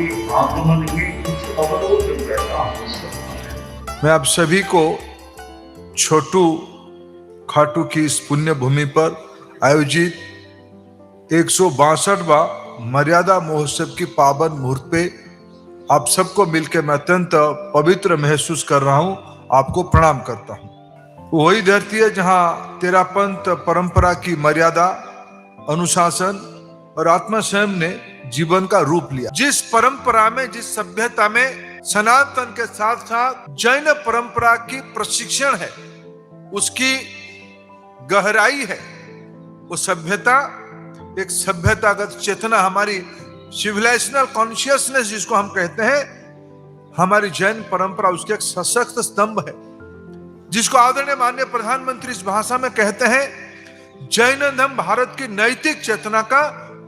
के आगमन के कुछ अवरोध पैदा हो सकता है। मैं आप सभी को छोटू खाटू की इस पुण्य भूमि पर आयोजित 162वां मर्यादा महोत्सव की पावन मुहूर्त पे आप सबको मिलकर मैं अत्यंत पवित्र महसूस कर रहा हूं। आपको प्रणाम करता हूं। वही धरती है जहां तेरापंथ परंपरा की मर्यादा, अनुशासन और आत्मा संयम ने जीवन का रूप लिया। जिस परंपरा में, जिस सभ्यता में सनातन के साथ साथ जैन परंपरा की प्रशिक्षण है, उसकी गहराई है, वो सभ्यता एक सभ्यतागत चेतना, हमारी सिविलाइजेशनल कॉन्शियसनेस जिसको हम कहते हैं, हमारी जैन परंपरा उसके एक सशक्त स्तंभ है, जिसको आदरणीय माननीय प्रधानमंत्री इस भाषा में कहते हैं जैन धर्म भारत की नैतिक चेतना का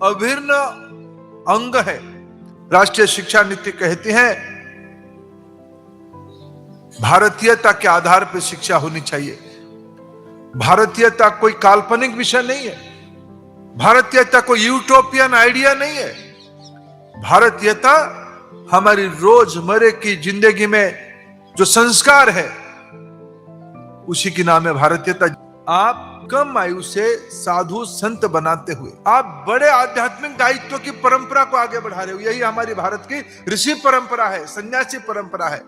अभिन्न अंग है। राष्ट्रीय शिक्षा नीति कहती है भारतीयता के आधार पर शिक्षा होनी चाहिए। भारतीयता कोई काल्पनिक विषय नहीं है, भारतीयता कोई यूटोपियन आइडिया नहीं है। भारतीयता हमारी रोजमर्रे की जिंदगी में जो संस्कार है उसी की नाम है भारतीयता। आप कम आयु से साधु संत बनाते हुए आप बड़े आध्यात्मिक दायित्व की परंपरा को आगे बढ़ा रहे हो। यही हमारी भारत की ऋषि परंपरा है, सन्यासी परंपरा है।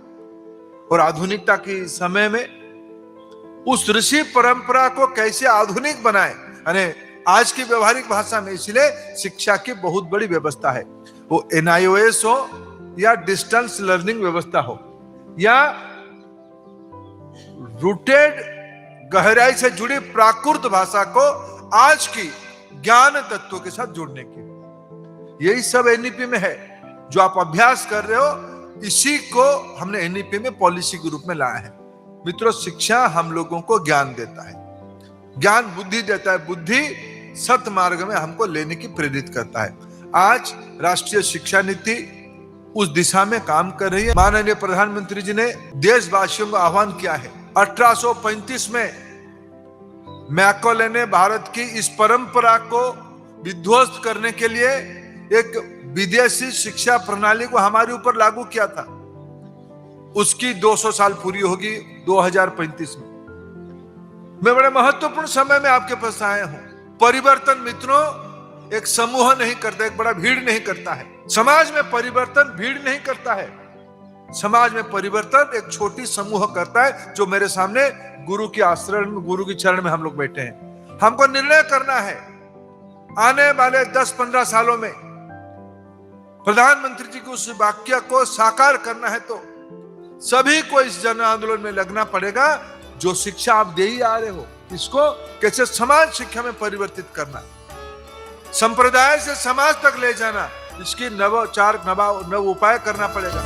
और आधुनिकता के समय में उस ऋषि परंपरा को कैसे आधुनिक बनाए, यानी आज की व्यवहारिक भाषा में, इसलिए शिक्षा की बहुत बड़ी व्यवस्था है। वो NIOS हो या डिस्टेंस लर्निंग व्यवस्था हो या रूटेड गहराई से जुड़ी प्राकृत भाषा को आज की ज्ञान तत्वों के साथ जोड़ने की, यही सब NEP में है। जो आप अभ्यास कर रहे हो, इसी को हमने NEP में पॉलिसी के रूप में लाया है। मित्रों, शिक्षा हम लोगों को ज्ञान देता है, ज्ञान बुद्धि देता है, बुद्धि सत मार्ग में हमको लेने की प्रेरित करता है। आज राष्ट्रीय शिक्षा नीति उस दिशा में काम कर रही है। माननीय प्रधानमंत्री जी ने देशवासियों को आह्वान किया है। 1835 में मैकॉले ने भारत की इस परंपरा को विध्वस्त करने के लिए एक विदेशी शिक्षा प्रणाली को हमारे ऊपर लागू किया था। उसकी 200 साल पूरी होगी 2035 में। मैं बड़े महत्वपूर्ण समय में आपके पास आया हूं। परिवर्तन मित्रों एक समूह नहीं करता, एक बड़ा भीड़ नहीं करता है। समाज में परिवर्तन भीड़ नहीं करता है, समाज में परिवर्तन एक छोटी समूह करता है, जो मेरे सामने गुरु के आश्रम में, गुरु की चरण में हम लोग बैठे हैं। हमको निर्णय करना है आने वाले 10-15 सालों में प्रधानमंत्री जी के उस वाक्य को साकार करना है, तो सभी को इस जन आंदोलन में लगना पड़ेगा। जो शिक्षा आप दे ही आ रहे हो, इसको कैसे समाज शिक्षा में परिवर्तित करना, संप्रदाय से समाज तक ले जाना, इसकी नव उपाय करना पड़ेगा।